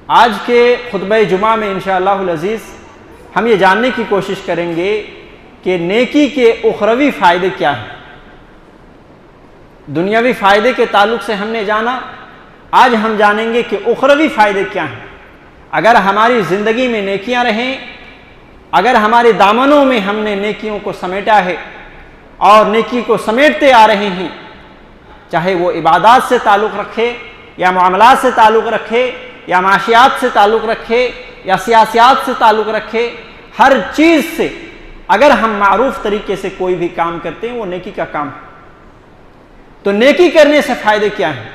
आज के खुतबा जुमा में इंशाअल्लाहुल अज़ीज़ हम ये जानने की कोशिश करेंगे कि नेकी के उखरवी फ़ायदे क्या हैं। दुनियावी फ़ायदे के ताल्लुक़ से हमने जाना, आज हम जानेंगे कि उखरवी फ़ायदे क्या हैं। अगर हमारी ज़िंदगी में नेकियां रहें, अगर हमारे दामनों में हमने नेकियों को समेटा है और नेकी को समेटते आ रहे हैं, चाहे वो इबादात से ताल्लुक़ रखे या मामलात से ताल्लुक़ रखे या माशियात से ताल्लुक़ रखे या सियासियात से ताल्लुक़ रखे, हर चीज़ से अगर हम मारूफ तरीके से कोई भी काम करते हैं वो नेकी का काम है। तो नेकी करने से फ़ायदे क्या हैं?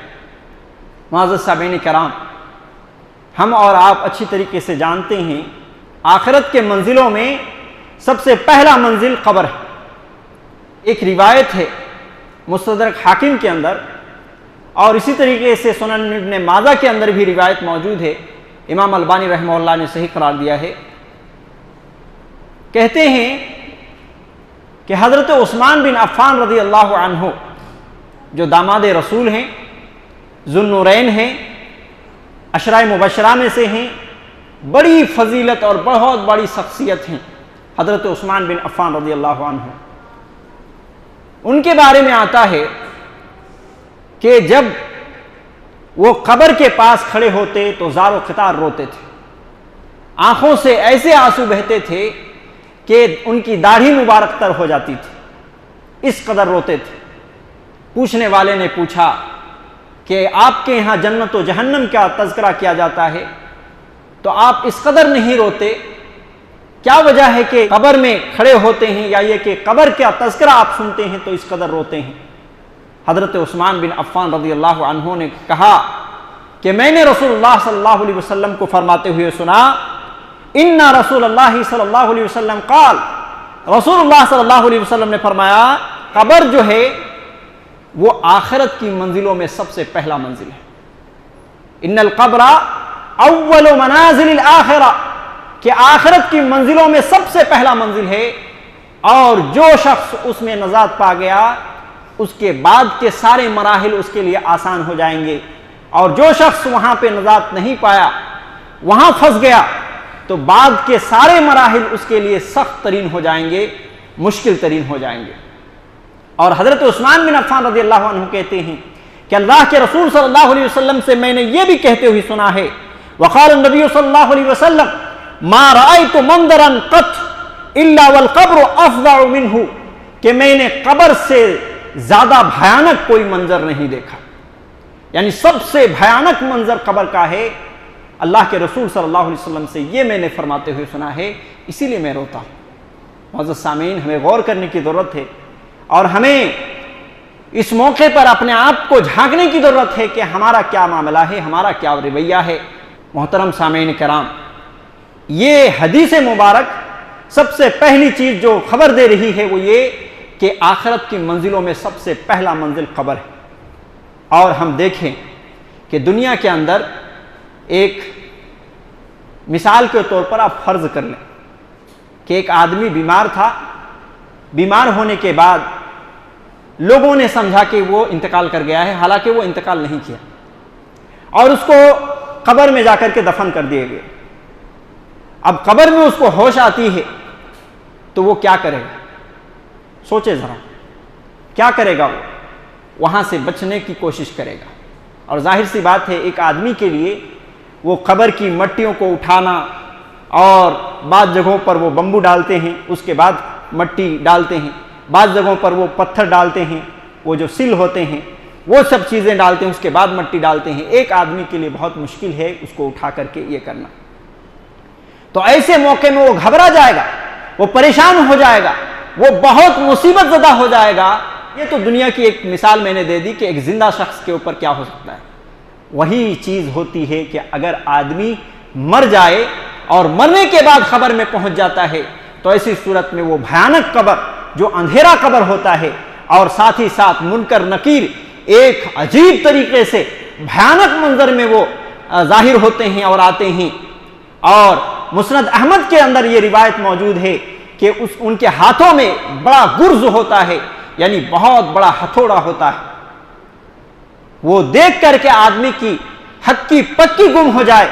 मुअज़्ज़ज़ सामीईन किराम, हम और आप अच्छी तरीके से जानते हैं आखिरत के मंजिलों में सबसे पहला मंजिल कब्र है। एक रिवायत है मुस्तदरक हाकिम के अंदर और इसी तरीके से सुनन इब्न माजा के अंदर भी रिवायत मौजूद है। इमाम अलबानी रहमहुल्लाह ने सही करार दिया है। कहते हैं कि हज़रत उस्मान बिन अफ़्फ़ान रज़ी अल्लाह अन्हु जो दामाद रसूल हैं, ज़ुन्नुरैन हैं, अशराए मुबशरा में से हैं, बड़ी फजीलत और बहुत बड़ी शख्सियत हैं हज़रत उस्मान बिन अफ़्फ़ान रज़ी अल्लाह अन्हु। उनके बारे में आता है कि जब वो कब्र के पास खड़े होते तो ज़ारो क़ितार रोते थे, आंखों से ऐसे आंसू बहते थे कि उनकी दाढ़ी मुबारक तर हो जाती थी, इस कदर रोते थे। पूछने वाले ने पूछा कि आपके यहाँ जन्नत व जहन्नम का तज़किरा किया जाता है तो आप इस कदर नहीं रोते, क्या वजह है कि कब्र में खड़े होते हैं या ये कि कब्र का तज़किरा आप सुनते हैं तो इस कदर रोते हैं? हज़रत उस्मान बिन अफ़्फ़ान रज़ियल्लाहु अन्हु ने कहा कि मैंने रसूलुल्लाह सल्लल्लाहु अलैहि वसल्लम को फरमाते हुए सुना, इन्ना रसूलुल्लाह सल्लल्लाहु अलैहि वसल्लम क़ाल, रसूलुल्लाह सल्लल्लाहु अलैहि वसल्लम ने फरमाया कब्र जो है वो आखिरत की मंजिलों में सबसे पहला मंजिल है। इन्नल क़ब्र अव्वलु मनाज़िलिल आखिरा, कि आखिरत की मंजिलों में सबसे पहला मंजिल है और जो शख्स उसमें नजात पा गया उसके बाद के सारे मराहिल उसके लिए आसान हो जाएंगे, और जो शख्स वहां पे नजात नहीं पाया, वहां फंस गया, तो बाद के सारे मराहिल उसके लिए सख्त तरीन हो जाएंगे, मुश्किल तरीन हो जाएंगे। और हजरत उस्मान बिन अफ़्फ़ान रज़ियल्लाहु अन्हु कहते हैं कि अल्लाह के रसूल सल्लल्लाहु अलैहि वसल्लम से मैंने ये भी कहते हुए सुना है, वक़ाल नबी सल्लल्लाहु अलैहि वसल्लम मा रअयतु मंदरन क़त इल्ला वल क़ब्र अफ़ज़अ मिन्हु, कि मैंने कब्र से ज्यादा भयानक कोई मंजर नहीं देखा। यानी सबसे भयानक मंजर कब्र का है। अल्लाह के रसूल सल्लल्लाहु अलैहि वसल्लम से ये मैंने फरमाते हुए सुना है, इसीलिए मैं रोता हूँ। मुअज़्ज़ज़ सामीईन, हमें गौर करने की ज़रूरत है और हमें इस मौके पर अपने आप को झांकने की ज़रूरत है कि हमारा क्या मामला है, हमारा क्या रवैया है। मोहतरम सामीईन किराम, ये हदीस मुबारक सबसे पहली चीज़ जो खबर दे रही है वो ये कि आखिरत की मंजिलों में सबसे पहला मंजिल कब्र है। और हम देखें कि दुनिया के अंदर एक मिसाल के तौर पर आप फर्ज कर लें कि एक आदमी बीमार था, बीमार होने के बाद लोगों ने समझा कि वो इंतकाल कर गया है, हालांकि वो इंतकाल नहीं किया, और उसको कब्र में जाकर के दफन कर दिए गए। अब कब्र में उसको होश आती है तो वो क्या करेगा? सोचे जरा, क्या करेगा? वो वहां से बचने की कोशिश करेगा। और जाहिर सी बात है, एक आदमी के लिए वो कब्र की मट्टियों को उठाना, और बाद जगहों पर वो बम्बू डालते हैं, उसके बाद मट्टी डालते हैं, बाद जगहों पर वो पत्थर डालते हैं, वो जो सिल होते हैं वो सब चीज़ें डालते हैं, उसके बाद मट्टी डालते हैं। एक आदमी के लिए बहुत मुश्किल है उसको उठा करके ये करना। तो ऐसे मौके में वो घबरा जाएगा, वो परेशान हो जाएगा, वो बहुत मुसीबत ज़दा हो जाएगा। ये तो दुनिया की एक मिसाल मैंने दे दी कि एक जिंदा शख्स के ऊपर क्या हो सकता है। वही चीज़ होती है कि अगर आदमी मर जाए और मरने के बाद कब्र में पहुंच जाता है तो ऐसी सूरत में वो भयानक कब्र, जो अंधेरा कब्र होता है, और साथ ही साथ मुनकर नकीर एक अजीब तरीके से भयानक मंजर में वो जाहिर होते हैं और आते हैं। और मुस्नद अहमद के अंदर ये रिवायत मौजूद है कि उनके हाथों में बड़ा गुर्ज होता है, यानी बहुत बड़ा हथौड़ा होता है। वो देख करके आदमी की हक्की पक्की गुम हो जाए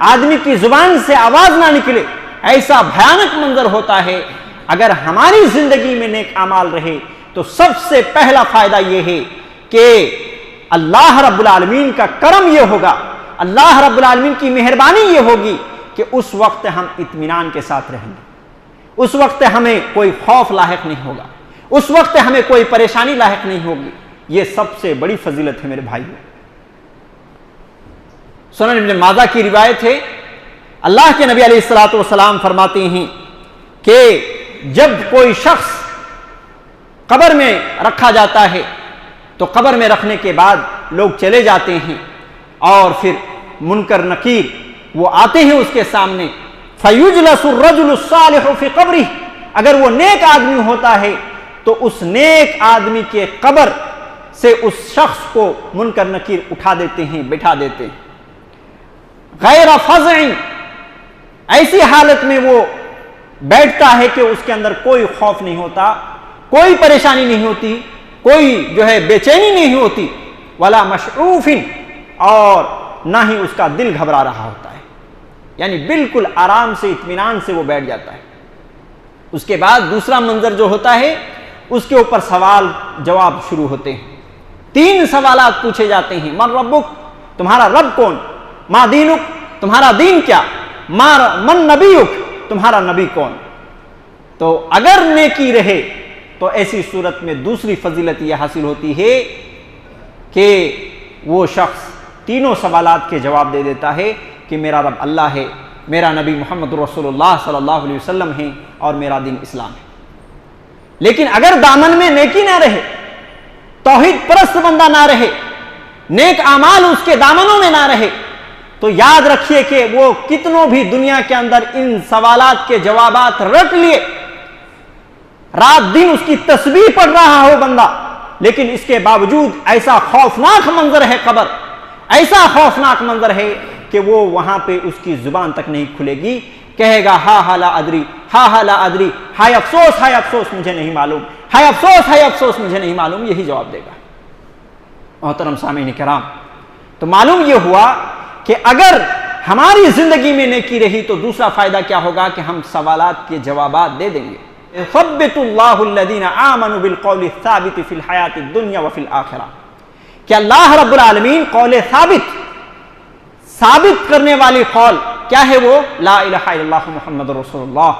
आदमी की जुबान से आवाज ना निकले, ऐसा भयानक मंजर होता है। अगर हमारी जिंदगी में नेक अमाल रहे तो सबसे पहला फायदा यह है कि अल्लाह रब्बुल आलमीन का करम यह होगा, अल्लाह रब्बुल आलमीन की मेहरबानी यह होगी कि उस वक्त हम इत्मीनान के साथ रहेंगे, उस वक्त हमें कोई खौफ लायक नहीं होगा, उस वक्त हमें कोई परेशानी लायक नहीं होगी। यह सबसे बड़ी फजीलत है मेरे भाइयों। सुनन इब्न माजा की रिवायत है, अल्लाह के नबी अलैहिस्सलातु वस्सलाम फरमाते हैं कि जब कोई शख्स कब्र में रखा जाता है तो कब्र में रखने के बाद लोग चले जाते हैं और फिर मुनकर नकीर वो आते हैं उसके सामने। फयुजलसुर रजुलु सालिहु फी कब्रिही, अगर वो नेक आदमी होता है तो उस नेक आदमी के कब्र से उस शख्स को मुनकर नकीर उठा देते हैं, बिठा देते हैं। गैर फज़इन, ऐसी हालत में वो बैठता है कि उसके अंदर कोई खौफ नहीं होता, कोई परेशानी नहीं होती, कोई जो है बेचैनी नहीं होती, वला मशरूफिन, और ना ही उसका दिल घबरा रहा होता है, यानी बिल्कुल आराम से इत्मीनान से वो बैठ जाता है। उसके बाद दूसरा मंजर जो होता है उसके ऊपर सवाल जवाब शुरू होते हैं। 3 सवालात पूछे जाते हैं। मन रब्बुक, तुम्हारा रब कौन? मा दीनुक, तुम्हारा दीन क्या? मन नबीयुक, तुम्हारा नबी कौन? तो अगर नेकी रहे तो ऐसी सूरत में दूसरी फजीलत यह हासिल होती है कि वो शख्स तीनों सवालात के जवाब दे देता है कि मेरा रब अल्लाह है, मेरा नबी मोहम्मद रसूलुल्लाह सल्लल्लाहु अलैहि वसल्लम है और मेरा दीन इस्लाम है। लेकिन अगर दामन में नेकी ना रहे, तौहीद परस्त बंदा ना रहे, नेक आमाल उसके दामनों में ना रहे, तो याद रखिए कि वो कितनों भी दुनिया के अंदर इन सवालात के जवाबात रट लिए, रात दिन उसकी तस्बीह पढ़ रहा हो बंदा, लेकिन इसके बावजूद ऐसा खौफनाक मंजर है कब्र, ऐसा खौफनाक मंजर है कि वो वहां पे उसकी जुबान तक नहीं खुलेगी, कहेगा हा हा ला अदरी, हा हा ला अदरी, हाय अफसोस मुझे नहीं मालूम, हाय अफसोस मुझे नहीं मालूम, यही जवाब देगा। मोहतरम सामीन किराम, तो मालूम यह हुआ कि अगर हमारी जिंदगी में नेकी रही तो दूसरा फायदा क्या होगा कि हम सवालात के जवाबात दे देंगे। युसब्बितुल्लाहुल्लज़ीना आमनु बिलक़ौलि साबिति फिल हयाति दुनिया व फिल आखिरा, कि अल्लाह रब्बुल आलमीन कौल साबित करने वाली कौल क्या है? वो ला इलाहा इल्लल्लाह मुहम्मदुर रसूलुल्लाह।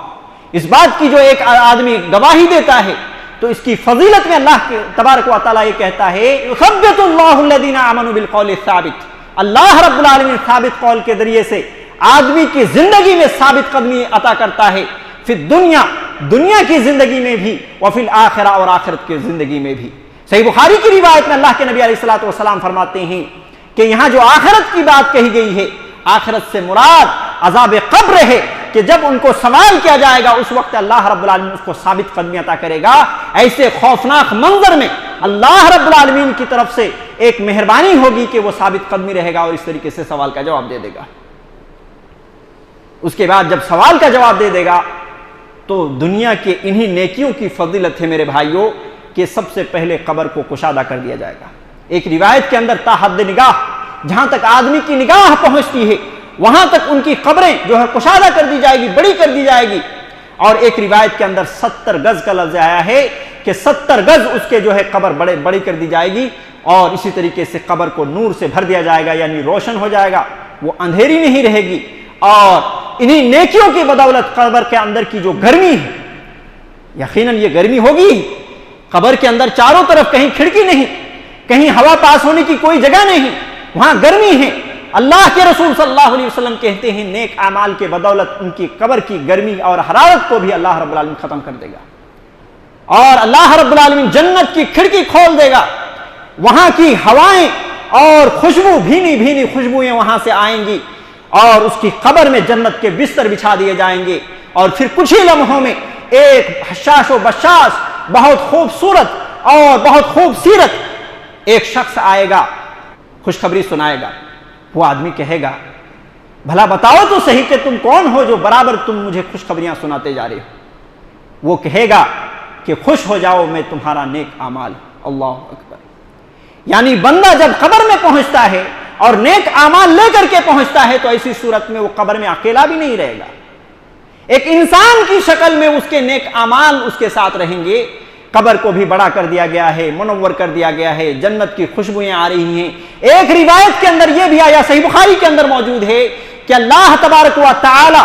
इस बात की जो एक आदमी गवाही देता है तो इसकी फजीलत में अल्लाह के तबारक व तआला ये कहता है युसब्बितुल्लाहुल्लज़ीना आमनु बिलक़ौलि साबित, अल्लाह रब्बुल आलमीन साबित कौल के जरिए से आदमी की जिंदगी में साबित कदमी अता करता है, फिर दुनिया की जिंदगी में भी व फिल आखिरा, और आखिरत की जिंदगी में भी। सही बुखारी की रिवायत में अल्लाह के नबी अलैहिस्सलातु वस्सलाम फरमाते हैं कि यहां जो आखिरत की बात कही गई है, आखिरत से मुराद अज़ाब कब्र है, कि जब उनको सवाल किया जाएगा उस वक्त अल्लाह रब्बुल आलमीन उसको साबित कदमी अता करेगा। ऐसे खौफनाक मंजर में अल्लाह रब्बुल आलमीन की तरफ से एक मेहरबानी होगी कि वो साबित कदमी रहेगा और इस तरीके से सवाल का जवाब दे देगा। उसके बाद जब सवाल का जवाब दे देगा तो दुनिया के इन्हीं नेकियों की फजीलत है मेरे भाइयों कि सबसे पहले कब्र को कुशादा कर दिया जाएगा। एक रिवायत के अंदर ताहद्द निगाह, जहां तक आदमी की निगाह पहुंचती है वहां तक उनकी कब्रें जो है कुशादा कर दी जाएगी, बड़ी कर दी जाएगी। और एक रिवायत के अंदर 70 गज का लफ्ज आया है कि 70 गज उसके जो है कब्र बड़ी कर दी जाएगी, और इसी तरीके से कब्र को नूर से भर दिया जाएगा, यानी रोशन हो जाएगा, वो अंधेरी नहीं रहेगी। और इन्हीं नेकियों की बदौलत कब्र के अंदर की जो गर्मी है, यकीनन ये गर्मी होगी। कब्र के अंदर चारों तरफ कहीं खिड़की नहीं, कहीं हवा पास होने की कोई जगह नहीं, वहां गर्मी है। अल्लाह के रसूल सल्लल्लाहु अलैहि वसल्लम कहते हैं नेक आमाल के बदौलत उनकी कब्र की गर्मी और हरारत को भी अल्लाह रब्बुल आलमीन खत्म कर देगा, और अल्लाह रब्बुल आलमीन जन्नत की खिड़की खोल देगा, वहां की हवाएं और खुशबू, भीनी भीनी खुशबुएं वहां से आएंगी, और उसकी कब्र में जन्नत के बिस्तर बिछा दिए जाएंगे। और फिर कुछ ही लम्हों में एक हशाश व बशाश, बहुत खूबसूरत और बहुत खूबसीरत एक शख्स आएगा, खुशखबरी सुनाएगा। वो आदमी कहेगा भला बताओ तो सही कि तुम कौन हो जो बराबर तुम मुझे खुशखबरियां सुनाते जा रहे हो। वो कहेगा कि खुश हो जाओ, मैं तुम्हारा नेक आमाल। अल्लाह अकबर। यानी बंदा जब कब्र में पहुंचता है और नेक आमाल लेकर के पहुंचता है, तो ऐसी सूरत में वो कब्र में अकेला भी नहीं रहेगा। एक इंसान की शक्ल में उसके नेक आमाल उसके साथ रहेंगे। कब्र को भी बड़ा कर दिया गया है, मुनव्वर कर दिया गया है, जन्नत की खुशबुएं आ रही हैं। एक रिवायत के अंदर यह भी आया, सही बुखारी के अंदर मौजूद है, कि अल्लाह तबारक व तआला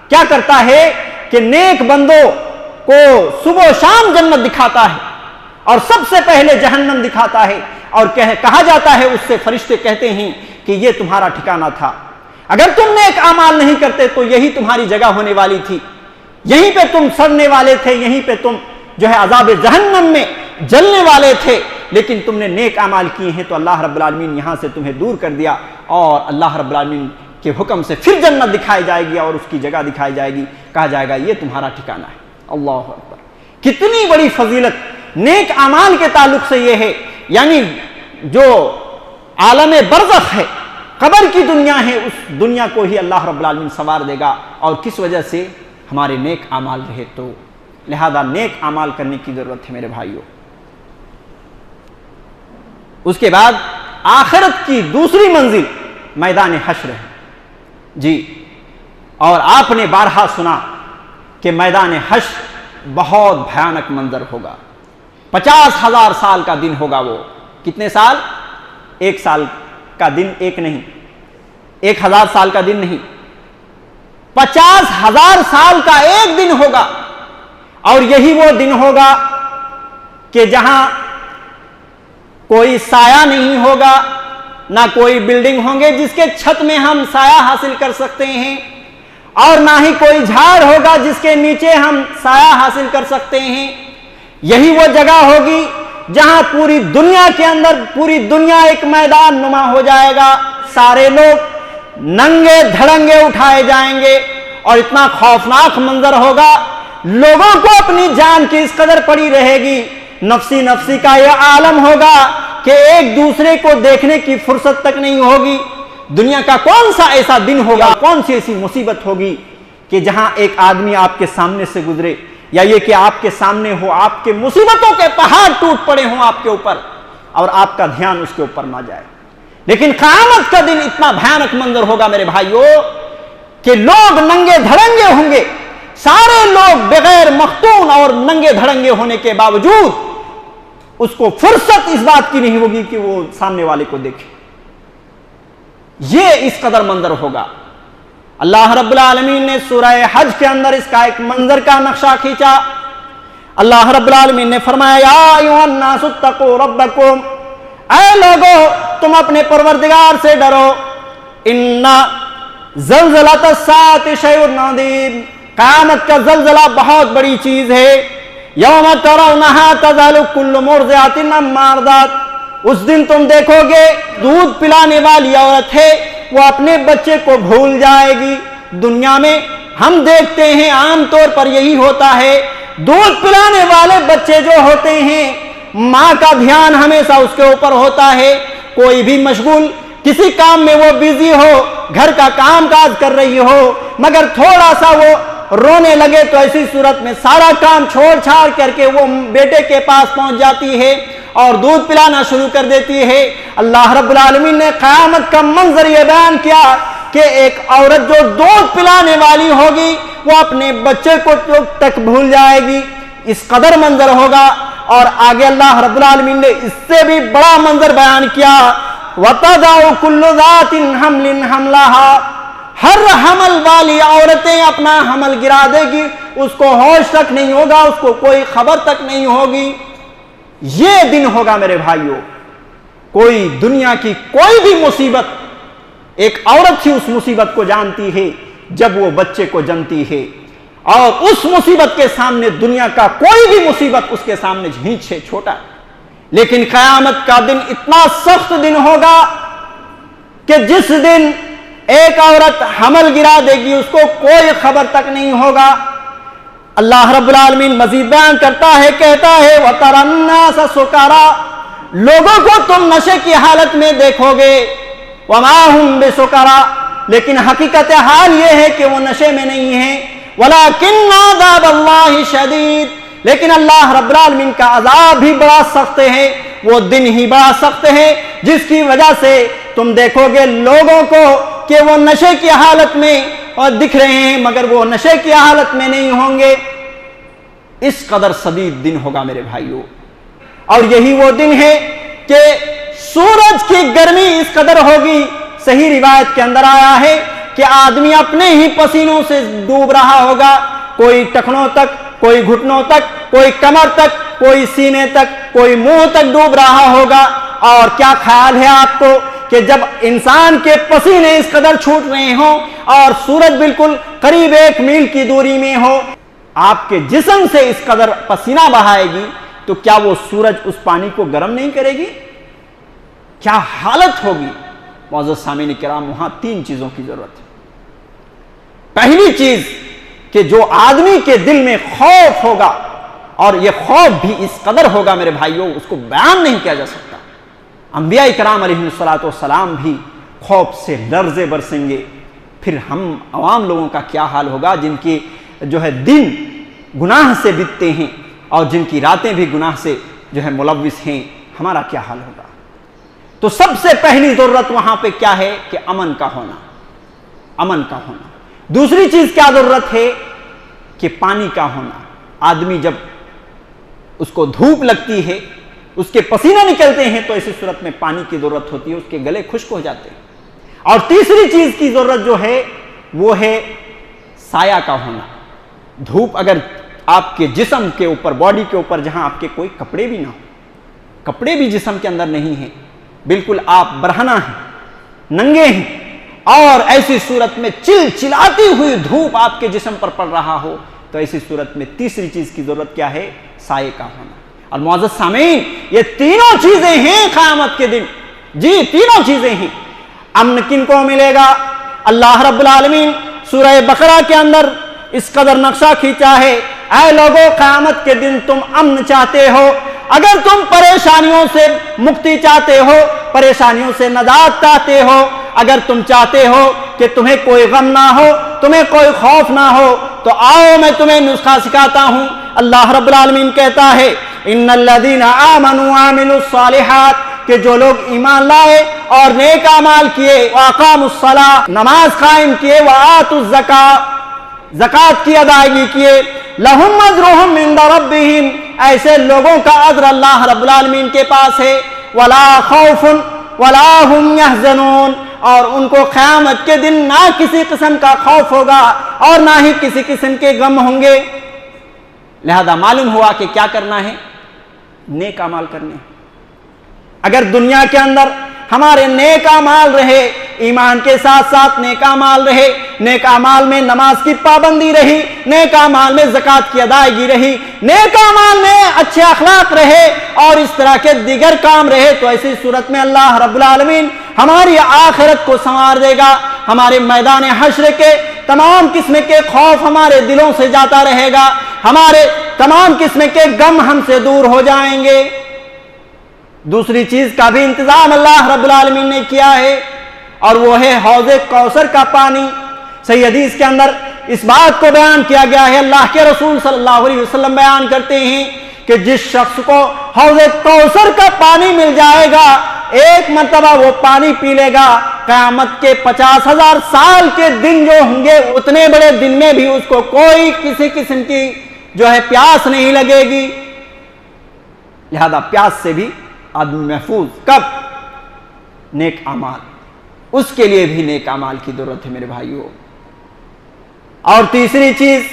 क्या करता है कि नेक बंदों को सुबह शाम जन्नत दिखाता है और सबसे पहले जहन्नम दिखाता है, और कहा जाता है उससे, फरिश्ते कहते हैं कि यह तुम्हारा ठिकाना था, अगर तुम नेक अमाल नहीं करते तो यही तुम्हारी जगह होने वाली थी, यहीं पे तुम सड़ने वाले थे, यहीं पे तुम जो है अज़ाब जहन्नम में जलने वाले थे, लेकिन तुमने नेक अमाल किए हैं तो अल्लाह रब्बुल आलमीन यहां से तुम्हें दूर कर दिया, और अल्लाह रब्बुल आलमीन के हुक्म से फिर जन्नत दिखाई जाएगी और उसकी जगह दिखाई जाएगी, कहा जाएगा ये तुम्हारा ठिकाना है। अल्लाह अकबर, कितनी बड़ी फजीलत नेक अमाल के ताल्लुक से ये है। यानी जो आलम बरज़ख है, कब्र की दुनिया है, उस दुनिया को ही अल्लाह रब्बुल आलमीन संवार देगा, और किस वजह से? हमारे नेक अमाल रहे तो। लिहाजा नेक अमाल करने की जरूरत है मेरे भाइयों। उसके बाद आखिरत की दूसरी मंजिल मैदान हश्र है जी। और आपने बारहा सुना कि मैदान हश्र बहुत भयानक मंजर होगा। 50,000 साल का दिन होगा वो। कितने साल? 1 साल का दिन, एक नहीं, 1000 साल का दिन नहीं, 50,000 साल का एक दिन होगा। और यही वो दिन होगा कि जहां कोई साया नहीं होगा, ना कोई बिल्डिंग होंगे जिसके छत में हम साया हासिल कर सकते हैं, और ना ही कोई झाड़ होगा जिसके नीचे हम साया हासिल कर सकते हैं। यही वो जगह होगी जहां पूरी दुनिया के अंदर पूरी दुनिया एक मैदान नुमा हो जाएगा। सारे लोग नंगे धड़ंगे उठाए जाएंगे और इतना खौफनाक मंजर होगा, लोगों को अपनी जान की इस कदर पड़ी रहेगी, नफ्सी नफ्सी का यह आलम होगा कि एक दूसरे को देखने की फुर्सत तक नहीं होगी। दुनिया का कौन सा ऐसा दिन होगा, कौन सी ऐसी मुसीबत होगी कि जहां एक आदमी आपके सामने से गुजरे, या ये कि आपके सामने हो, आपके मुसीबतों के पहाड़ टूट पड़े हों आपके ऊपर और आपका ध्यान उसके ऊपर ना जाए। लेकिन क़यामत का दिन इतना भयानक मंजर होगा मेरे भाइयों कि लोग नंगे धड़ंगे होंगे, सारे लोग बगैर मख्तून और नंगे धड़ंगे होने के बावजूद उसको फुर्सत इस बात की नहीं होगी कि वो सामने वाले को देखे। ये इस कदर मंजर होगा। अल्लाह रब्बुल आलमीन ने सूरह हज के अंदर इसका एक मंजर का नक्शा खींचा। अल्लाह रब्बुल आलमीन ने फरमाया, या अय्युहन नासु तक़ू रब्बकुम, ऐ लोगो तुम अपने परवरदिगार से डरो। इन्ना ज़ल्ज़लतस साअति शैउन अज़ीम, क़यामत का ज़ल्ज़ला बहुत बड़ी चीज है। यौम तरौनहा तज़हलु कुल्लु मुर्ज़िअतिन अम्मा अर्ज़अत, उस दिन तुम देखोगे दूध पिलाने वाली औरत है, वो अपने बच्चे को भूल जाएगी। दुनिया में हम देखते हैं आमतौर पर यही होता है, दूध पिलाने वाले बच्चे जो होते हैं माँ का ध्यान हमेशा उसके ऊपर होता है। कोई भी मशगूल किसी काम में वो बिजी हो, घर का काम काज कर रही हो, मगर थोड़ा सा वो रोने लगे तो ऐसी सूरत में सारा काम छोड़ छाड़ करके वो बेटे के पास पहुंच जाती है और दूध पिलाना शुरू कर देती है। अल्लाह रब्बुल आलमीन ने क़यामत का मंजर ये बयान किया कि एक औरत जो दूध पिलाने वाली होगी वो अपने बच्चे को तक भूल जाएगी। इस कदर मंजर होगा। और आगे अल्लाह रब्बुल आलमीन ने इससे भी बड़ा मंजर बयान किया, वतज़अउ कुल्लु ज़ातिन हम्लिन हम्लहा, हर हमल वाली औरतें अपना हमल गिरा देगी, उसको होश तक नहीं होगा, उसको कोई खबर तक नहीं होगी। ये दिन होगा मेरे भाइयों। कोई दुनिया की कोई भी मुसीबत, एक औरत ही उस मुसीबत को जानती है जब वो बच्चे को जन्मती है, और उस मुसीबत के सामने दुनिया का कोई भी मुसीबत उसके सामने झींच है, छोटा। लेकिन क़यामत का दिन इतना सख्त दिन होगा कि जिस दिन एक औरत हमल गिरा देगी उसको कोई खबर तक नहीं होगा। अल्लाह रब्बुल आलमीन मजीद बयान करता है, कहता है, वतरन्नास सुकारा, लोगों को तुम नशे की हालत में देखोगे, वमा हुम बिसुकारा, लेकिन हकीकत हाल यह है कि वो नशे में नहीं है। वलाकिन अज़ाबल्लाहि शदीद, लेकिन अल्लाह रब्बुल आलमीन का अज़ाब भी बड़ा सख्त है। वो दिन ही बड़ा सख्त है जिसकी वजह से तुम देखोगे लोगों को कि वो नशे की हालत में और दिख रहे हैं, मगर वो नशे की हालत में नहीं होंगे। इस कदर शदीद दिन होगा मेरे भाइयों। और यही वो दिन है कि सूरज की गर्मी इस कदर होगी, सही रिवायत के अंदर आया है कि आदमी अपने ही पसीनों से डूब रहा होगा, कोई टखनों तक, कोई घुटनों तक, कोई कमर तक, कोई सीने तक, कोई मुंह तक डूब रहा होगा। और क्या ख्याल है आपको कि जब इंसान के पसीने इस कदर छूट रहे हों और सूरज बिल्कुल करीब 1 मील की दूरी में हो, आपके जिस्म से इस कदर पसीना बहाएगी, तो क्या वो सूरज उस पानी को गर्म नहीं करेगी? क्या हालत होगी? मौजूद सामीन किराम, वहां 3 चीजों की जरूरत है। पहली चीज कि जो आदमी के दिल में खौफ होगा, और यह खौफ भी इस कदर होगा मेरे भाइयों, उसको बयान नहीं किया जा सकता। अंबिया इकराम अलैहिस्सलाम भी खौफ से लर्ज़े बरसेंगे। फिर हम आवाम लोगों का क्या हाल होगा, जिनकी जो है दिन गुनाह से बीतते हैं और जिनकी रातें भी गुनाह से जो है मुलव्विस हैं, हमारा क्या हाल होगा? तो सबसे पहली जरूरत वहां पे क्या है कि अमन का होना, अमन का होना। दूसरी चीज क्या जरूरत है कि पानी का होना। आदमी जब उसको धूप लगती है, उसके पसीने निकलते हैं, तो ऐसी सूरत में पानी की जरूरत होती है, उसके गले खुश्क हो जाते हैं। और तीसरी चीज की जरूरत जो है वो है साया का होना। धूप अगर आपके जिस्म के ऊपर, बॉडी के ऊपर, जहां आपके कोई कपड़े भी ना हो, कपड़े भी जिस्म के अंदर नहीं है, बिल्कुल आप बरहना हैं, नंगे हैं, और ऐसी सूरत में चिलचिलाती हुई धूप आपके जिस्म पर पड़ रहा हो, तो ऐसी सूरत में तीसरी चीज की जरूरत क्या है? साये का होना। और मौजूद सामीन, ये तीनों चीजें हैं क़यामत के दिन। जी, तीनों चीजें हैं। अमन किनको मिलेगा? अल्लाह रब्बुल आलमीन सूरह बकरा के अंदर इस कदर नक्शा खींचा है, ऐ लोगों, क़यामत के दिन तुम अमन चाहते हो, अगर तुम परेशानियों से मुक्ति चाहते हो, परेशानियों से नजात चाहते हो, अगर तुम चाहते हो कि तुम्हें कोई गम ना हो, तुम्हें कोई खौफ ना हो, तो आओ मैं तुम्हें नुस्खा सिखाता हूं। अल्लाह रब्बुल आलमीन कहता है, इन्नल्लज़ीना आमनू व अमिलुस्सालिहात, कि जो लोग ईमान लाए और नेक अमाल किए, व अक़ामुस्सलाह, नमाज कायम किए, व आतुज़्ज़का, ज़कात की अदायगी किए, लहुम अज्रुहुम इंदा रब्बिहिम, ऐसे लोगों का अज्र अल्लाह रब्बुल आलमीन के पास है। वला खौफुन वला हुम यहज़नून, और उनको क़यामत के दिन ना किसी किस्म का खौफ होगा और ना ही किसी किस्म के गम होंगे। लिहाजा मालूम हुआ कि क्या करना है? नेक अमाल करने। अगर दुनिया के अंदर हमारे नेक अमाल रहे, ईमान के साथ साथ नेक अमाल रहे, नेक अमाल में नमाज की पाबंदी रही, नेक अमाल में ज़कात की अदायगी रही, नेक अमाल में अच्छे अखलाक रहे और इस तरह के दीगर काम रहे, तो ऐसी सूरत में अल्लाह रब्बुल आलमीन हमारी आखिरत को संवार देगा। हमारे मैदान हश्र के तमाम किस्म के खौफ हमारे दिलों से जाता रहेगा, हमारे तमाम किस्म के गम हमसे दूर हो जाएंगे। दूसरी चीज का भी इंतजाम अल्लाह रब्बुल आलमीन ने किया है, और वो है हौज़े कौसर का पानी। सही हदीस के अंदर इस बात को बयान किया गया है, अल्लाह के रसूल सल्लल्लाहु अलैहि वसल्लम बयान करते हैं कि जिस शख्स को हौज़े कौसर का पानी मिल जाएगा, एक मर्तबा वो पानी पी लेगा, क़यामत के 50,000 साल के दिन जो होंगे, उतने बड़े दिन में भी उसको कोई किसी किस्म की जो है प्यास नहीं लगेगी। लिहाजा प्यास से भी आदमी महफूज। कब? नेक अमाल, उसके लिए भी नेक अमाल की जरूरत है मेरे भाइयों। और तीसरी चीज,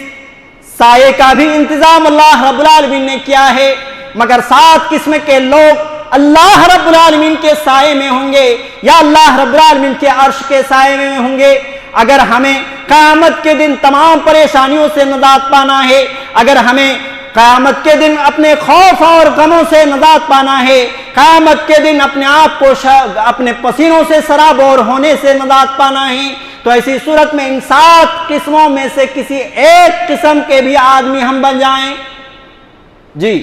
साये का भी इंतजाम अल्लाह रब्बुल आलमीन ने किया है, मगर 7 किस्म के लोग अल्लाह रब्बुल आलमीन के साये में होंगे या अल्लाह रब्बुल आलमीन के अर्श के साये में होंगे। अगर हमें क़यामत के दिन तमाम परेशानियों से निजात पाना है, अगर हमें क़यामत के दिन अपने खौफ और गमों से निजात पाना है, क़यामत के दिन अपने आप को अपने पसीनों से सराबोर होने से निजात पाना है, तो ऐसी सूरत में इन 7 किस्मों में से किसी एक किस्म के भी आदमी हम बन जाएं। जी,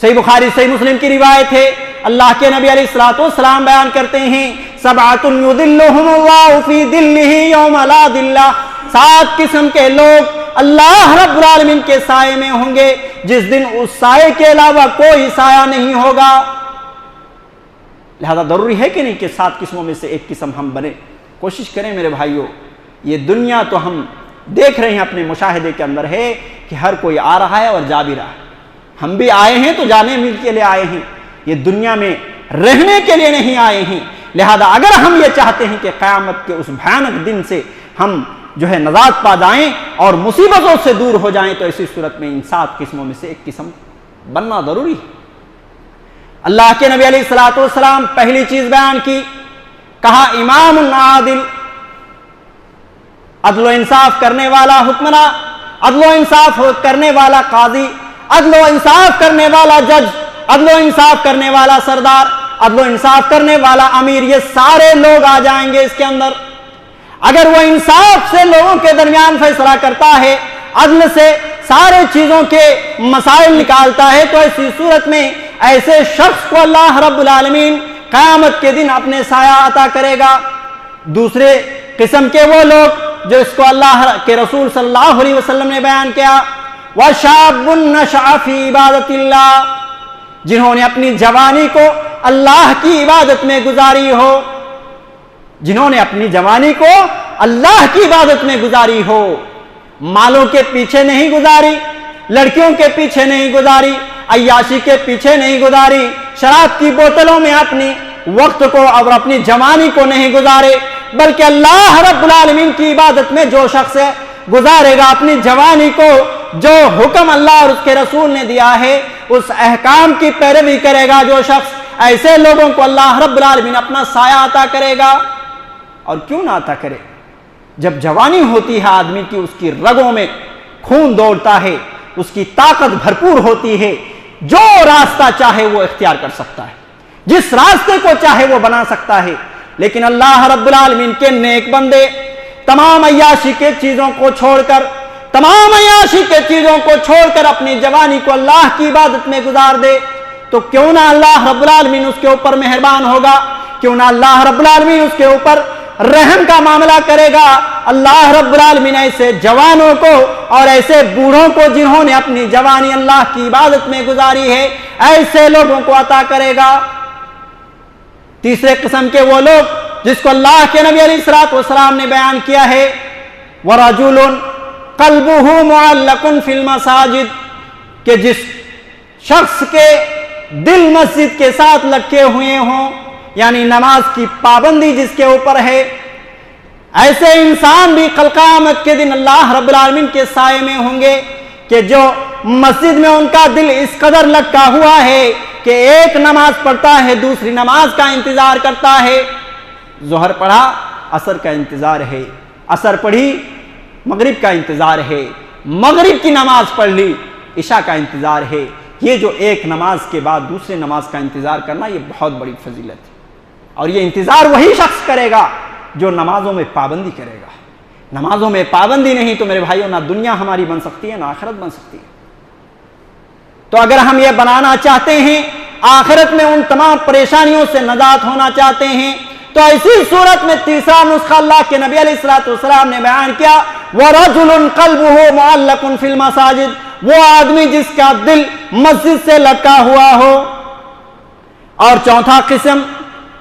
सही बुखारी सही मुस्लिम की रिवायत है, अल्लाह के नबी अलैहिस्सलातु वस्सलाम बयान करते हैं, सबअतुन युदिल्लुहुमुल्लाहु फी दिल्लिही यौम ला दिल्ला, 7 किस्म के लोग अल्लाह रब्बुल आलमीन के साये में होंगे, जिस दिन उस साये के अलावा कोई साया नहीं होगा। लिहाजा ज़रूरी है कि नहीं कि 7 किस्मों में से एक किस्म हम बने। कोशिश करें मेरे भाइयों, ये दुनिया तो हम देख रहे हैं, अपने मुशाहिदे के अंदर है कि हर कोई आ रहा है और जा भी रहा है। हम भी आए हैं तो जाने के लिए आए हैं, ये दुनिया में रहने के लिए नहीं आए हैं। लिहाजा अगर हम ये चाहते हैं कि क़यामत के उस भयानक दिन से हम जो है नजात पा जाएं और मुसीबतों से दूर हो जाएं, तो ऐसी सूरत में इन 7 किस्मों में से एक किस्म बनना जरूरी है। अल्लाह के नबी अलैहिस्सलातु वस्सलाम पहली चीज बयान की, कहा इमामुन आदिल, अदलो इंसाफ करने वाला हुक्मरां, अदलो इंसाफ करने वाला काजी, अदलो इंसाफ करने वाला जज, अदलो इंसाफ करने वाला सरदार, अदलो इंसाफ करने वाला अमीर, ये सारे लोग आ जाएंगे इसके अंदर। अगर वो इंसाफ से लोगों के दरमियान फैसला करता है, अदल से सारे चीजों के मसाइल निकालता है, तो ऐसी सूरत में ऐसे शख्स को अल्लाह रब्बुल आलमीन क़यामत के दिन अपने साया अता करेगा। दूसरे किस्म के वो लोग जो इसको अल्लाह के रसूल सल्लल्लाहु अलैहि वसल्लम ने बयान किया, वशाबुन नशअ फी इबादतिल्लाह, जिन्होंने अपनी जवानी को अल्लाह की इबादत में गुजारी हो, जिन्होंने अपनी जवानी को अल्लाह की इबादत में गुजारी हो, मालों के पीछे नहीं गुजारी, लड़कियों के पीछे नहीं गुजारी, अय्याशी के पीछे नहीं गुजारी, शराब की बोतलों में अपनी वक्त को और अपनी जवानी को नहीं गुजारे, बल्कि अल्लाह रब्बुल आलमीन की इबादत में जो शख्स गुजारेगा अपनी जवानी को, जो हुक्म अल्लाह और उसके रसूल ने दिया है उस अहकाम की पैरवी करेगा जो शख्स, ऐसे लोगों को अल्लाह रब्बुल आलमीन अपना साया अता करेगा। और क्यों ना अता करे, जब जवानी होती है आदमी की, उसकी रगों में खून दौड़ता है, उसकी ताकत भरपूर होती है, जो रास्ता चाहे वो इख्तियार कर सकता है, जिस रास्ते को चाहे वो बना सकता है। लेकिन अल्लाह रब्बुल आलमीन के नेक बंदे तमाम अय्याशी के चीजों को छोड़कर, तमाम अय्याशी के चीजों को छोड़कर अपनी जवानी को अल्लाह की इबादत में गुजार दे, तो क्यों ना अल्लाह रब्बुल आलमीन उसके ऊपर मेहरबान होगा, क्यों ना अल्लाह रब्बुल आलमीन उसके ऊपर रहम का मामला करेगा। अल्लाह रब्बुल आलमीन ऐसे जवानों को और ऐसे बूढ़ों को जिन्होंने अपनी जवानी अल्लाह की इबादत में गुजारी है, ऐसे लोगों को अता करेगा। तीसरे किस्म के वो लोग जिसको अल्लाह के नबी अलैहिस्सलातु वस्सलाम ने बयान किया है, वरजुलुन कल्बुहु मुअल्लकुन फिल मसाजिद, कि जिस शख्स के दिल मस्जिद के साथ लटके हुए हों, यानी नमाज की पाबंदी जिसके ऊपर है, ऐसे इंसान भी कल क़यामत के दिन अल्लाह रब्बुल आलमीन के साये में होंगे, कि जो मस्जिद में उनका दिल इस कदर लटका हुआ है कि एक नमाज पढ़ता है, दूसरी नमाज का इंतजार करता है। ज़ोहर पढ़ा, असर का इंतजार है, असर पढ़ी, मगरिब का इंतजार है, मगरिब की नमाज पढ़ ली, इशा का इंतजार है। ये जो एक नमाज के बाद दूसरे नमाज का इंतजार करना, ये बहुत बड़ी फजीलत है, और ये इंतजार वही शख्स करेगा जो नमाजों में पाबंदी करेगा। नमाजों में पाबंदी नहीं तो मेरे भाइयों, ना दुनिया हमारी बन सकती है ना आखिरत बन सकती है। तो अगर हम ये बनाना चाहते हैं, आखिरत में उन तमाम परेशानियों से नजात होना चाहते हैं, तो ऐसी सूरत में तीसरा नुस्खा अल्लाह के नबी अलैहिस्सलातु वस्सलाम ने बयान किया, वरजुलुन कल्बुहु मुअल्लकुन फिल मसाजिद, वो आदमी जिसका दिल मस्जिद से लटका हुआ हो। और चौथा किस्म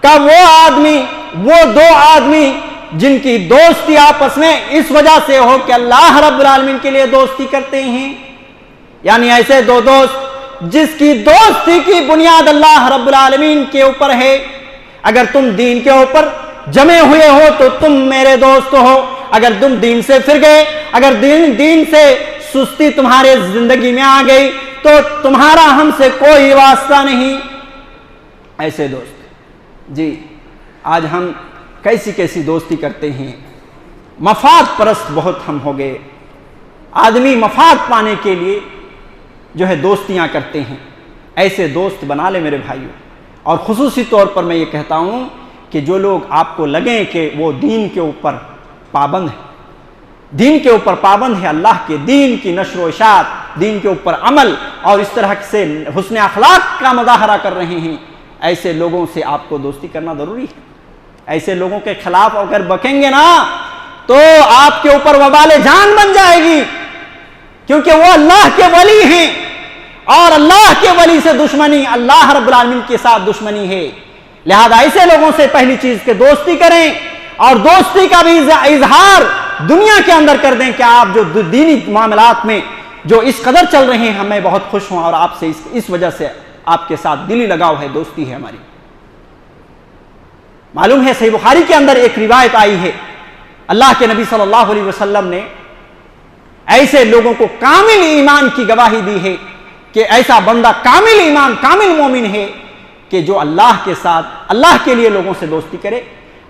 का वो आदमी, वो 2 आदमी जिनकी दोस्ती आपस में इस वजह से हो कि अल्लाह रब्बुल आलमीन के लिए दोस्ती करते हैं, यानी ऐसे 2 दोस्त जिसकी दोस्ती की बुनियाद अल्लाह रब्बुल आलमीन के ऊपर है। अगर तुम दीन के ऊपर जमे हुए हो तो तुम मेरे दोस्त हो, अगर तुम दीन से फिर गए, अगर दीन से सुस्ती तुम्हारे जिंदगी में आ गई, तो तुम्हारा हमसे कोई वास्ता नहीं। ऐसे दोस्त जी, आज हम कैसी कैसी दोस्ती करते हैं, मफाद परस्त बहुत हम हो गए। आदमी मफाद पाने के लिए जो है दोस्तियां करते हैं। ऐसे दोस्त बना ले मेरे भाइयों। और खुसूसी तौर पर मैं ये कहता हूं कि जो लोग आपको लगे कि वो दीन के ऊपर पाबंद है, दीन के ऊपर पाबंद है, अल्लाह के दीन की नश्र व इशाअत, दीन के ऊपर अमल और इस तरह से हुस्न अखलाक का मुजाहरा कर रहे हैं, ऐसे लोगों से आपको दोस्ती करना जरूरी है। ऐसे लोगों के खिलाफ अगर बकेंगे ना तो आपके ऊपर वबाले जान बन जाएगी, क्योंकि वो अल्लाह के वली हैं और अल्लाह के वली से दुश्मनी अल्लाह रब्बुल आलमीन के साथ दुश्मनी है। लिहाजा ऐसे लोगों से पहली चीज के दोस्ती करें, और दोस्ती का भी इजहार दुनिया के अंदर कर दें कि आप जो दीनी मामलात में जो इस कदर चल रहे हैं, मैं बहुत खुश हूं और आपसे इस वजह से आपके साथ दिली लगाव है, दोस्ती है हमारी। मालूम है सही बुखारी के अंदर एक रिवायत आई है, अल्लाह के नबी सल्लल्लाहु अलैहि वसल्लम ने ऐसे लोगों को कामिल ईमान की गवाही दी है कि ऐसा बंदा कामिल ईमान कामिल मोमिन है कि जो अल्लाह के साथ, अल्लाह के लिए लोगों से दोस्ती करे,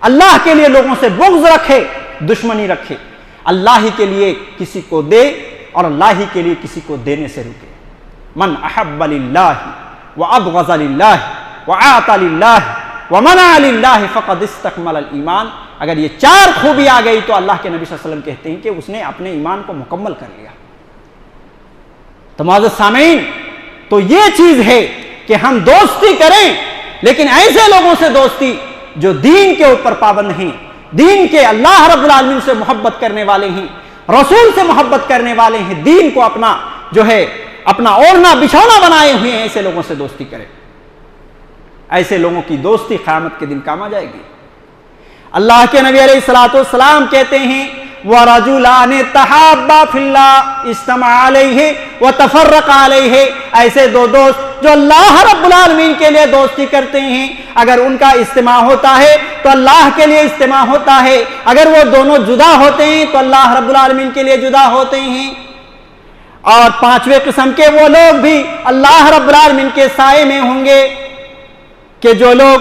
अल्लाह के लिए लोगों से बुग़्ज़ रखे, दुश्मनी रखे, अल्लाह ही के लिए किसी को दे और अल्लाह ही के लिए किसी को देने से रुके। मन अहब्ब लिल्लाहि व अबग़ज़ लिल्लाहि व आता लिल्लाहि व मना लिल्लाहि फ़क़द इस्तकमल ईमान। अगर ये चार खूबी आ गई तो अल्लाह के नबी सल्लल्लाहु अलैहि वसल्लम कहते हैं कि उसने अपने ईमान को मुकम्मल कर लिया। तो मुअज़्ज़ज़ सामीन, तो ये चीज है कि हम दोस्ती करें, लेकिन ऐसे लोगों से दोस्ती जो दीन के ऊपर पाबंद हैं, दीन के, अल्लाह रब्बुल आलमीन से मोहब्बत करने वाले हैं, रसूल से मोहब्बत करने वाले हैं, दीन को अपना जो है अपना ओढ़ना बिछौना बनाए हुए हैं, ऐसे लोगों से दोस्ती करें। ऐसे लोगों की दोस्ती क़यामत के दिन काम आ जाएगी। अल्लाह के नबी अलैहिस्सलातु वस्सलाम कहते हैं, व रजुलान तहाब्बा फिल्लाह इज्तमा अलैहि व तफर्रक़ा अलैहि। ऐसे दो दोस्त जो अल्लाह रब्बुल आलमीन के लिए दोस्ती करते हैं, अगर उनका इज्तिमा होता है तो अल्लाह के लिए इज्तिमा होता है, अगर वो दोनों जुदा होते हैं तो अल्लाह रब्बुल आलमीन के लिए जुदा होते हैं। और पांचवें किस्म के वो लोग भी अल्लाह रब्बुल आलमीन के साए में होंगे कि जो लोग,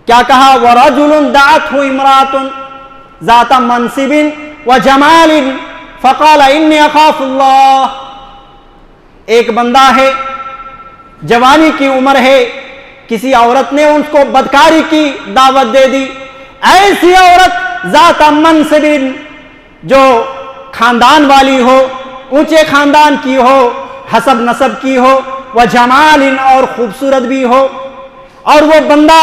क्या कहा, व रजुलुन दाअतहु इमरातुन ज़ाता मनसिबिन व जमालिन फ़क़ाल इन्नी अख़ाफ़ुल्लाह। एक बंदा है, जवानी की उम्र है, किसी औरत ने उसको बदकारी की दावत दे दी। ऐसी औरत ज़ाता मनसिबिन, जो खानदान वाली हो, ऊंचे खानदान की हो, हसब नसब की हो, व जमालिन, और खूबसूरत भी हो, और वो बंदा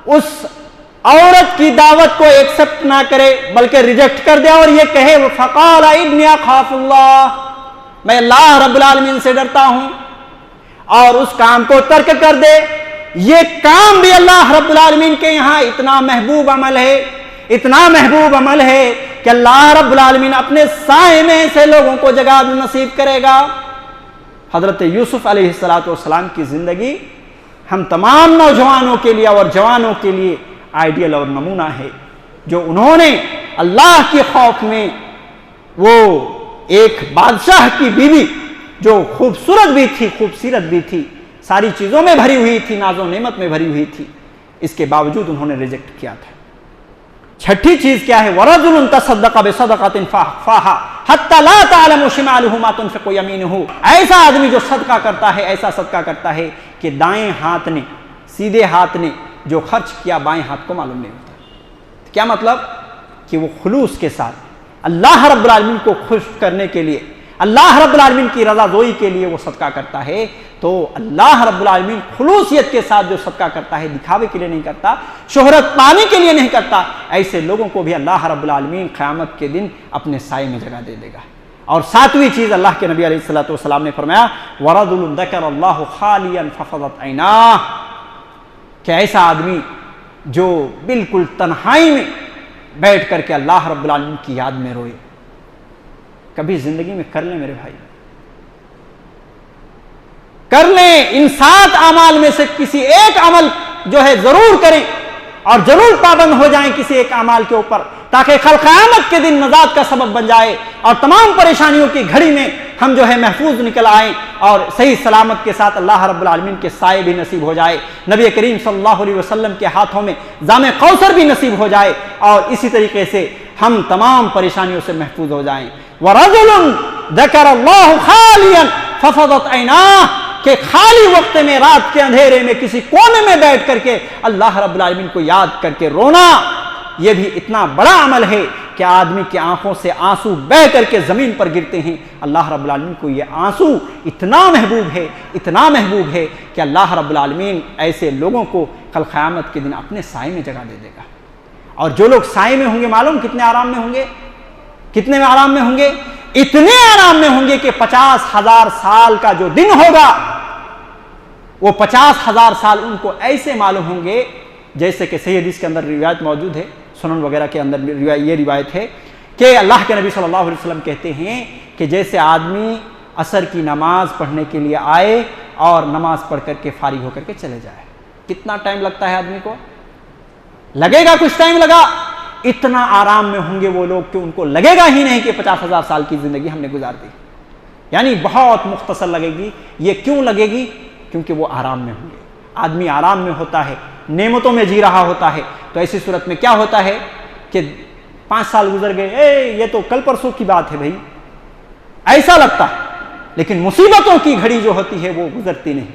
उस औरत की दावत को एक्सेप्ट ना करे बल्कि रिजेक्ट कर दे और ये कहे फ़क़ाल इन्नी अख़ाफ़ुल्लाह, मैं अल्लाह रब्बुल आलमीन से डरता हूं, और उस काम को तर्क कर दे, ये काम भी अल्लाह रब्बुल आलमीन के यहाँ इतना महबूब अमल है, इतना महबूब अमल है कि अल्लाह रब्बुल आलमीन अपने साए में से लोगों को जगह नसीब करेगा। हज़रत यूसुफ अलैहिस्सलातु वस्सलाम की जिंदगी हम तमाम नौजवानों के लिए और जवानों के लिए आइडियल और नमूना है, जो उन्होंने अल्लाह के खौफ में, वो एक बादशाह की बीवी जो खूबसूरत भी थी, खूबसूरत भी थी, सारी चीजों में भरी हुई थी, नाजो नेमत में भरी हुई थी, इसके बावजूद उन्होंने रिजेक्ट किया था। छठी चीज क्या है, वरजुलुन तसद्दक़ बिसदक़तिन फ़अख़फ़ाहा हत्ता ला तअलमु शिमालुहु मा तुनफ़िक़ु यमीनुहु। ऐसा आदमी जो सदका करता है, ऐसा सदका करता है कि दाएं हाथ ने, सीधे हाथ ने जो खर्च किया बाएं हाथ को मालूम नहीं होता। क्या मतलब कि वो खुलूस के साथ अल्लाह रब्बुल आलमीन को खुश करने के लिए, अल्लाह रब्बुल आलमीन की रज़ाज़ोई के लिए वो सदका करता है। तो अल्लाह रब्बुल आलमीन खुलूसियत के साथ जो सदका करता है, दिखावे के लिए नहीं करता, शोहरत पाने के लिए नहीं करता, ऐसे लोगों को भी अल्लाह रब्बुल आलमीन क़यामत के दिन अपने साए में जगह दे देगा। और सातवीं चीज़ अल्लाह के नबी अलैहिस्सलातु वस्सलाम ने फरमाया, वरजुलुन ज़करल्लाहु खालियन फ़फ़ज़त ऐनाह, कि ऐसा आदमी जो बिल्कुल तन्हाई में बैठ करके अल्लाह रब्बुल आलमीन की याद में रोए। कभी जिंदगी में कर लें मेरे भाई, कर लें, इन 7 अमाल में से किसी एक अमल जो है जरूर करें और जरूर पाबंद हो जाएं किसी एक अमाल के ऊपर, ताकि कल क़यामत के दिन नजात का सबब बन जाए और तमाम परेशानियों की घड़ी में हम जो है महफूज निकल आएं और सही सलामत के साथ अल्लाह रब्बुल आलमीन के साए भी नसीब हो जाए, नबी करीम सल्लल्लाहु अलैहि वसल्लम के हाथों में जामे कौसर भी नसीब हो जाए, और इसी तरीके से हम तमाम परेशानियों से महफूज हो जाएं। वरजुलुन ज़करल्लाहु खालियन फ़फ़ज़त ऐनाह, के खाली वक्त में, रात के अंधेरे में किसी कोने में बैठ करके अल्लाह रब्बुल आलमीन को याद करके रोना, यह भी इतना बड़ा अमल है कि आदमी की आंखों से आंसू बह करके जमीन पर गिरते हैं। अल्लाह रब्बुल आलमीन को यह आंसू इतना महबूब है, इतना महबूब है कि अल्लाह रब्बुल आलमीन ऐसे लोगों को कल क़यामत के दिन अपने साए में जगह दे देगा। और जो लोग साए में होंगे, मालूम कितने आराम में होंगे, कितने में आराम में होंगे, इतने आराम में होंगे कि 50,000 साल का जो दिन होगा वो 50,000 साल उनको ऐसे मालूम होंगे जैसे कि सही हदीस के अंदर रिवायत मौजूद है, सुनन वगैरह के अंदर ये रिवायत है कि अल्लाह के नबी सल्लल्लाहु अलैहि वसल्लम कहते हैं कि जैसे आदमी असर की नमाज पढ़ने के लिए आए और नमाज पढ़ करके फारिग होकर के चले जाए। कितना टाइम लगता है आदमी को? लगेगा, कुछ टाइम लगा। इतना आराम में होंगे वो लोग कि उनको लगेगा ही नहीं कि 50,000 साल की जिंदगी हमने गुजार दी, यानी बहुत मुख्तसर लगेगी। ये क्यों लगेगी? क्योंकि वो आराम में होंगे। आदमी आराम में होता है, नेमतों में जी रहा होता है, तो ऐसी सूरत में क्या होता है कि 5 साल गुजर गए, ये तो कल परसों की बात है भाई, ऐसा लगता है। लेकिन मुसीबतों की घड़ी जो होती है वो गुजरती नहीं।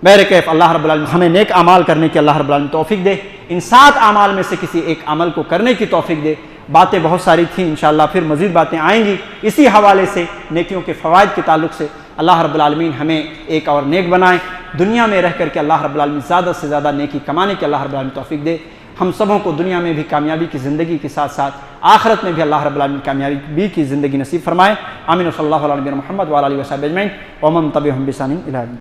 बहरकैफ अल्लाह रब्बुल आलमीन हमें नेक अमाल करने की अल्लाह रब्बुल आलमीन तौफीक दे। इन 7 अमाल में से किसी एक अमल को करने की तौफीक दे। बातें बहुत सारी थी, इंशाअल्लाह फिर मज़ीद बातें आएंगी इसी हवाले से, नेकियों के फ़वाइद के ताल्लुक़ से। अल्लाह रब्बुल आलमीन हमें एक और नेक बनाए, दुनिया में रह करके अल्लाह रब्बुल आलमीन ज़्यादा से ज़्यादा नेकी कमाने की अल्लाह रब्बुल आलमीन तौफीक दे। हम सबों को दुनिया में भी कामयाबी की ज़िंदगी के साथ साथ आखिरत में भी अल्लाह रब्बुल आलमीन कामयाबी की ज़िंदगी नसीब फरमाए। आमीन। सल्लल्लाहु अलैहि व सल्लम मोहम्मद व आलिहि व सहाबिहि अजमईन व मन तबिअहुम बिइहसान इला यौम।